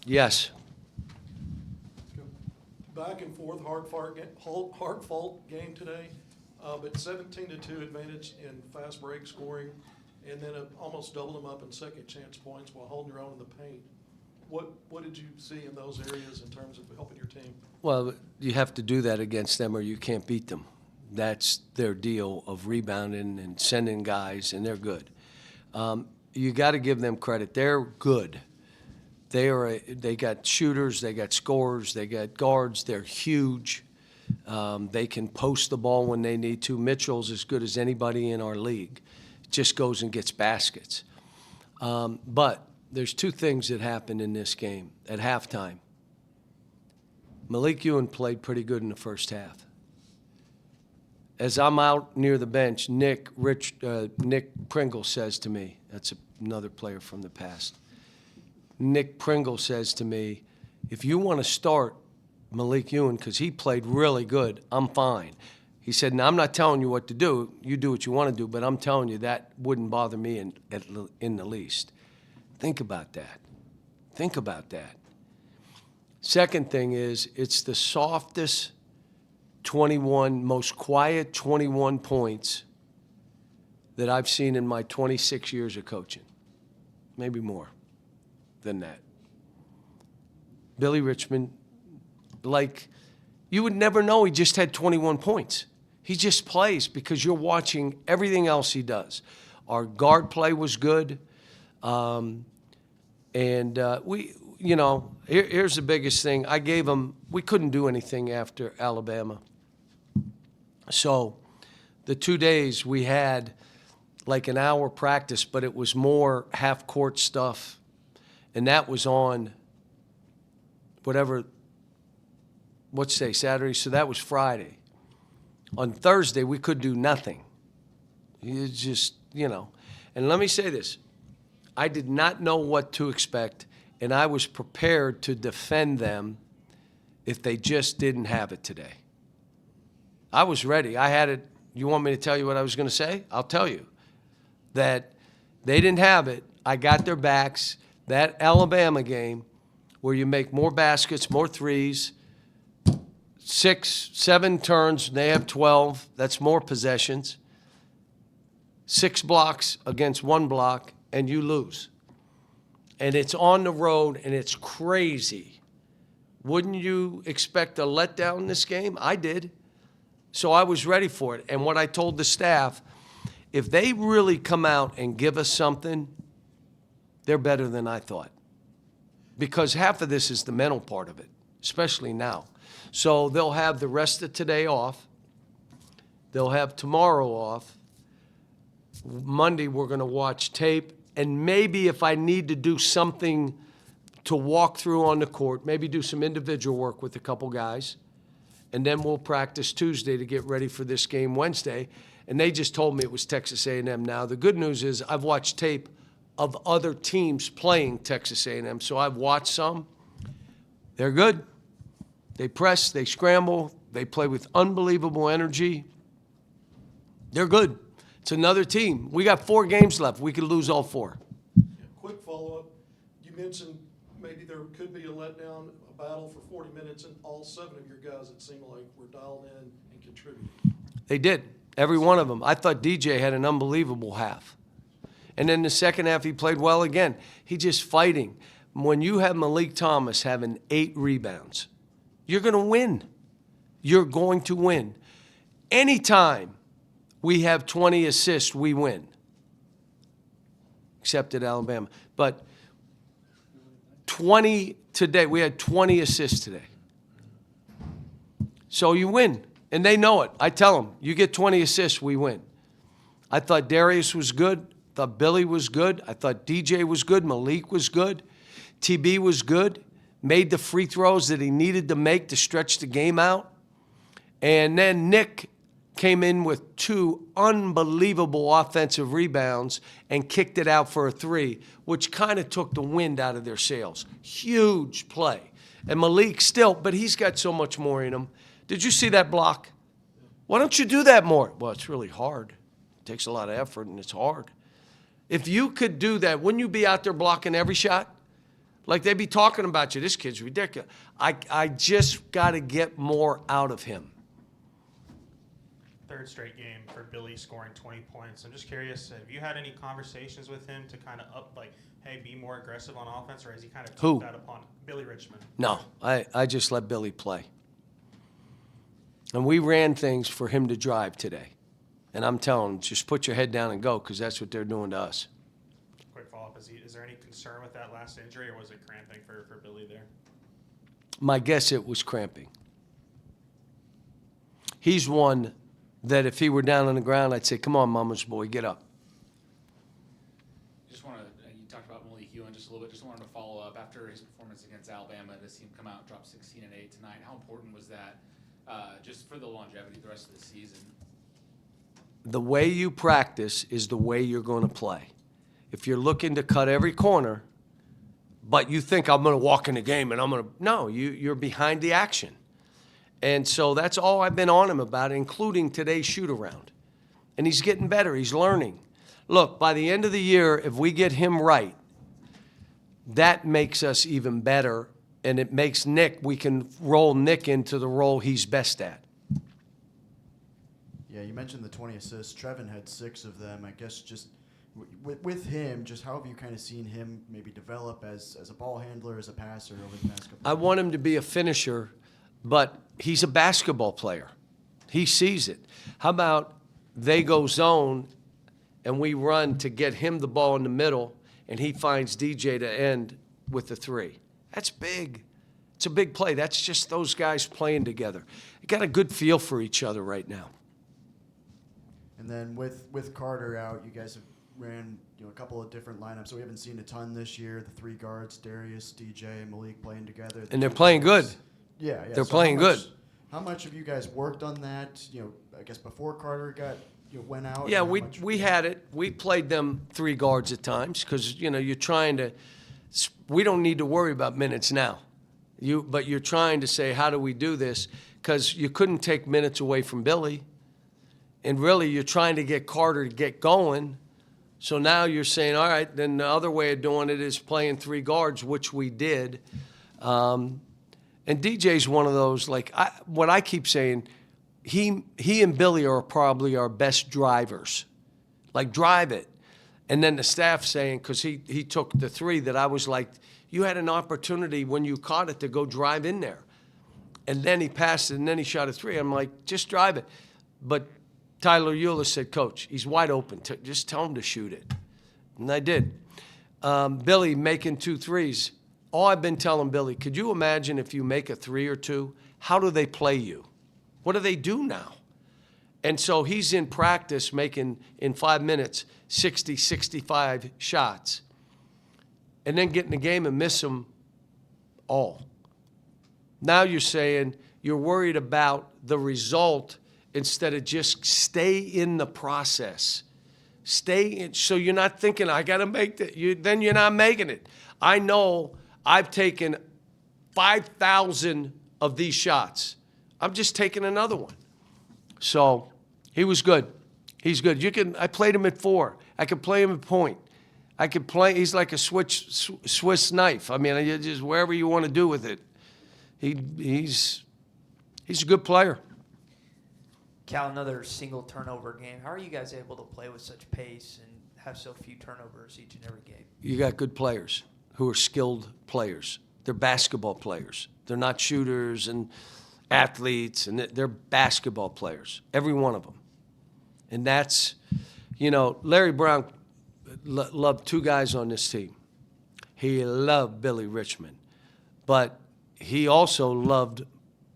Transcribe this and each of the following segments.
Yes. Back and forth, hard fault game today, but 17-2 advantage in fast break scoring, and then almost doubled them up in second chance points while holding your own in the paint. What did you see in those areas in terms of helping your team? Well, you have to do that against them or you can't beat them. That's their deal of rebounding and sending guys, and they're good. You got to give them credit. They're good. They got shooters, they got scorers, they got guards. They're huge. They can post the ball when they need to. Mitchell's as good as anybody in our league. Just goes and gets baskets. But there's two things that happened in this game at halftime. Malik Ewan played pretty good in the first half. As I'm out near the bench, Nick Pringle says to me, that's another player from the past. Nick Pringle says to me, if you want to start Malik Ewan, because he played really good, I'm fine. He said, now I'm not telling you what to do. You do what you want to do, but I'm telling you that wouldn't bother me in the least. Think about that. Think about that. Second thing is, it's the softest 21, most quiet 21 points that I've seen in my 26 years of coaching. Maybe more than that. Billy Richmond, like, you would never know he just had 21 points. He just plays because you're watching everything else he does. Our guard play was good. Here's the biggest thing. I gave him, we couldn't do anything after Alabama. So the 2 days we had like an hour practice, but it was more half-court stuff. And that was on what's today, Saturday? So that was Friday. On Thursday, we could do nothing. It's just, And let me say this. I did not know what to expect, and I was prepared to defend them if they just didn't have it today. I was ready. I had it. You want me to tell you what I was going to say? I'll tell you. That they didn't have it. I got their backs. That Alabama game where you make more baskets, more threes, 6, 7 turns, they have 12. That's more possessions. 6 blocks against 1 block, and you lose. And it's on the road, and it's crazy. Wouldn't you expect a letdown in this game? I did. So I was ready for it. And what I told the staff, if they really come out and give us something, they're better than I thought. Because half of this is the mental part of it, especially now. So they'll have the rest of today off. They'll have tomorrow off. Monday we're going to watch tape. And maybe if I need to do something to walk through on the court, maybe do some individual work with a couple guys. And then we'll practice Tuesday to get ready for this game Wednesday. And they just told me it was Texas A&M now. The good news is I've watched tape of other teams playing Texas A&M, so I've watched some. They're good. They press, they scramble, they play with unbelievable energy. They're good. It's another team. We got 4 games left. We could lose all 4. Quick follow-up. You mentioned maybe there could be a letdown, a battle for 40 minutes, and all 7 of your guys, it seemed like, were dialed in and contributing. They did. Every one of them. I thought DJ had an unbelievable half. And then the second half, he played well again. He just fighting. When you have Malik Thomas having 8 rebounds, you're going to win. You're going to win. Anytime we have 20 assists, we win. Except at Alabama. But 20 today, we had 20 assists today. So you win. And they know it. I tell them, you get 20 assists, we win. I thought Darius was good. I thought Billy was good. I thought DJ was good. Malik was good. TB was good. Made the free throws that he needed to make to stretch the game out. And then Nick came in with 2 unbelievable offensive rebounds and kicked it out for a 3, which kind of took the wind out of their sails. Huge play. And Malik still, but he's got so much more in him. Did you see that block? Why don't you do that more? Well, it's really hard. It takes a lot of effort, and it's hard. If you could do that, wouldn't you be out there blocking every shot? Like, they be talking about you. This kid's ridiculous. I just got to get more out of him. Third straight game for Billy scoring 20 points. I'm just curious, have you had any conversations with him to kind of hey, be more aggressive on offense, or has he kind of took that upon Billy Richmond? No, I just let Billy play. And we ran things for him to drive today. And I'm telling him, just put your head down and go, because that's what they're doing to us. Quick follow-up, is there any concern with that last injury, or was it cramping for Billy there? My guess it was cramping. He's one that if he were down on the ground, I'd say, come on, mama's boy, get up. Just want to, you talked about Malik Ewan just a little bit. Just wanted to follow up after his performance against Alabama to see him come out and drop 16 and 8 tonight. How important was that just for the longevity the rest of the season? The way you practice is the way you're going to play. If you're looking to cut every corner, but you think I'm going to walk in the game and I'm going to, no, you're behind the action. And so that's all I've been on him about, including today's shoot-around. And he's getting better. He's learning. Look, by the end of the year, if we get him right, that makes us even better, and it makes we can roll Nick into the role he's best at. Yeah, you mentioned the 20 assists. Trevin had 6 of them. I guess just with him, just how have you kind of seen him maybe develop as a ball handler, as a passer over the past couple I want him to be a finisher, but he's a basketball player. He sees it. How about they go zone and we run to get him the ball in the middle and he finds DJ to end with the 3? That's big. It's a big play. That's just those guys playing together. They got a good feel for each other right now. And then with Carter out, you guys have ran a couple of different lineups. So we haven't seen a ton this year. The 3 guards, Darius, DJ, and Malik playing together. And they're playing good. Yeah. They're playing good. How much have you guys worked on that? I guess before Carter went out. Yeah, we had it. We played them 3 guards at times because you're trying to. We don't need to worry about minutes now. But you're trying to say, how do we do this? Because you couldn't take minutes away from Billy. And really, you're trying to get Carter to get going. So now you're saying, all right, then the other way of doing it is playing 3 guards, which we did. And DJ's one of those, what I keep saying, he and Billy are probably our best drivers. Like, drive it. And then the staff saying, because he took the 3 that I was like, you had an opportunity when you caught it to go drive in there. And then he passed it, and then he shot a 3. I'm like, just drive it. But Tyler Euler said, Coach, he's wide open. Just tell him to shoot it. And I did. Billy making 2 threes. All I've been telling Billy, could you imagine if you make a 3 or 2, how do they play you? What do they do now? And so he's in practice making, in 5 minutes, 60, 65 shots. And then get in the game and miss them all. Now you're saying you're worried about the result instead of just stay in the process. Stay in, so you're not thinking, I got to make that. Then you're not making it. I know I've taken 5,000 of these shots. I'm just taking another one. So he was good. He's good. I played him at 4. I could play him at point. I could play. He's like a Swiss knife. I mean, just wherever you want to do with it. He's a good player. Cal, another single turnover game. How are you guys able to play with such pace and have so few turnovers each and every game? You got good players who are skilled players. They're basketball players. They're not shooters and athletes, and they're basketball players, every one of them. And that's, Larry Brown loved 2 guys on this team. He loved Billy Richmond, but he also loved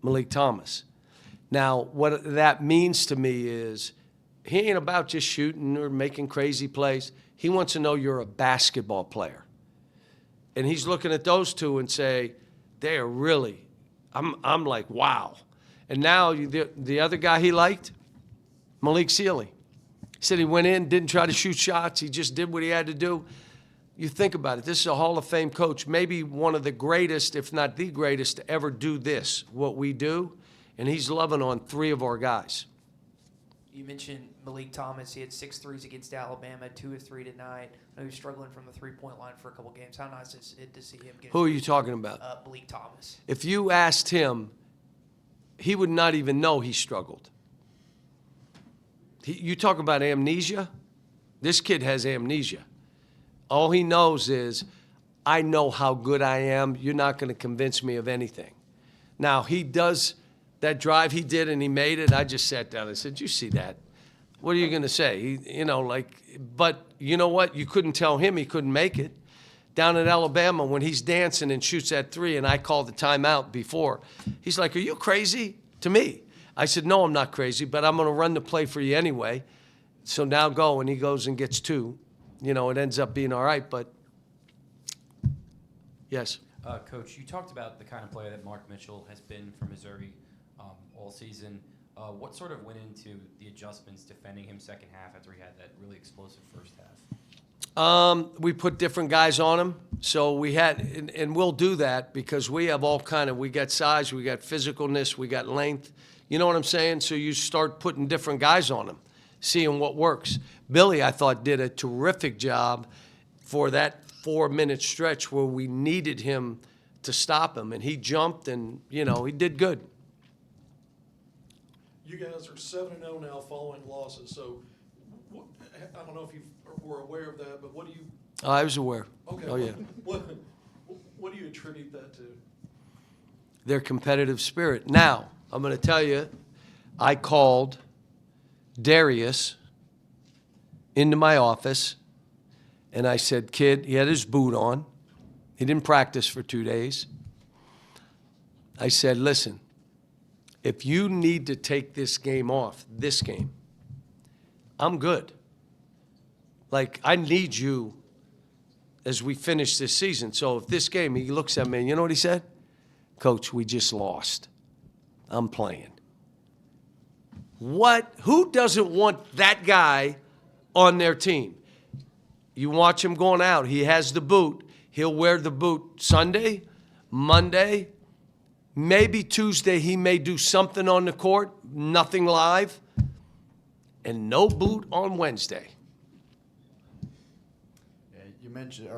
Malik Thomas. Now, what that means to me is he ain't about just shooting or making crazy plays. He wants to know you're a basketball player. And he's looking at those 2 and say, they are really, I'm like, wow. And now the other guy he liked, Malik Sealy. He said he went in, didn't try to shoot shots. He just did what he had to do. You think about it. This is a Hall of Fame coach, maybe one of the greatest, if not the greatest, to ever do this, what we do. And he's loving on 3 of our guys. You mentioned Malik Thomas. He had 6 threes against Alabama, 2 of 3 tonight. I know he was struggling from the three-point line for a couple games. How nice is it to see him get? Who are you talking about? Malik Thomas. If you asked him, he would not even know he struggled. You talk about amnesia? This kid has amnesia. All he knows is, I know how good I am. You're not going to convince me of anything. Now, he does that drive he did and he made it. I just sat down and said, you see that? What are you going to say? But you know what? You couldn't tell him he couldn't make it. Down at Alabama, when he's dancing and shoots that 3 and I called the timeout before, he's like, are you crazy? To me. I said, no, I'm not crazy, but I'm going to run the play for you anyway. So now go, and he goes and gets 2. It ends up being all right, but yes. Coach, you talked about the kind of player that Mark Mitchell has been for Missouri all season. What sort of went into the adjustments defending him second half after he had that really explosive first half? We put different guys on him. So we had, and we'll do that because we have we got size, we got physicalness, we got length. You know what I'm saying? So you start putting different guys on him, seeing what works. Billy, I thought, did a terrific job for that 4-minute stretch where we needed him to stop him. And he jumped and, he did good. You guys are 7-0 now following losses, so I don't know if you were aware of that, but what do you? I was aware. Okay. Oh, yeah. What do you attribute that to? Their competitive spirit. Now, I'm going to tell you, I called Darius into my office, and I said, kid, he had his boot on. He didn't practice for 2 days. I said, listen, if you need to take this game off, I'm good. I need you as we finish this season. So if this game, he looks at me, and you know what he said? Coach, we just lost. I'm playing. What? Who doesn't want that guy on their team? You watch him going out. He has the boot. He'll wear the boot Sunday, Monday, maybe Tuesday he may do something on the court, nothing live, and no boot on Wednesday. Yeah, you mentioned,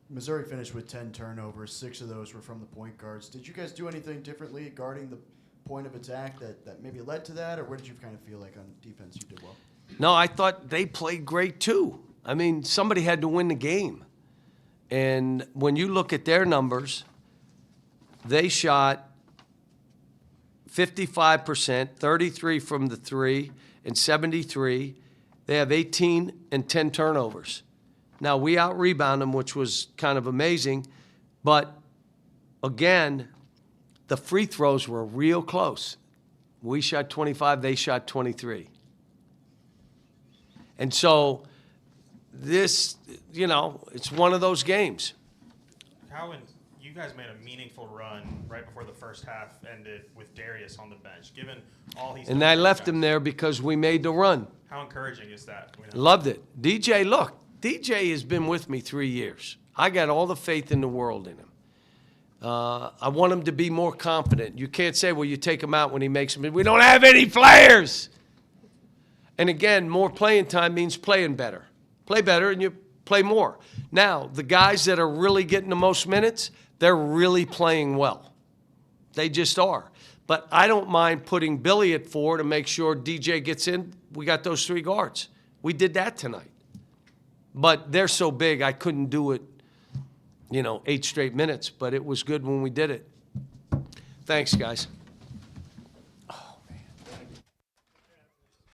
Missouri finished with 10 turnovers. 6 of those were from the point guards. Did you guys do anything differently guarding the point of attack that maybe led to that, or where did you kind of feel like on defense you did well? No, I thought they played great too. I mean, somebody had to win the game. And when you look at their numbers, they shot 55%, 33 from the 3, and 73. They have 18 and 10 turnovers. Now, we out-rebound them, which was kind of amazing. But, again, the free throws were real close. We shot 25, they shot 23. And so this, it's one of those games. You guys made a meaningful run right before the first half ended with Darius on the bench, given all he's done. And I left him there because we made the run. How encouraging is that? Loved it. DJ has been with me 3 years. I got all the faith in the world in him. I want him to be more confident. You can't say, well, you take him out when he makes them. We don't have any players. And again, more playing time means playing better. Play better and you play more. Now, the guys that are really getting the most minutes, they're really playing well. They just are. But I don't mind putting Billy at 4 to make sure DJ gets in. We got those 3 guards. We did that tonight. But they're so big, I couldn't do it, 8 straight minutes. But it was good when we did it. Thanks, guys.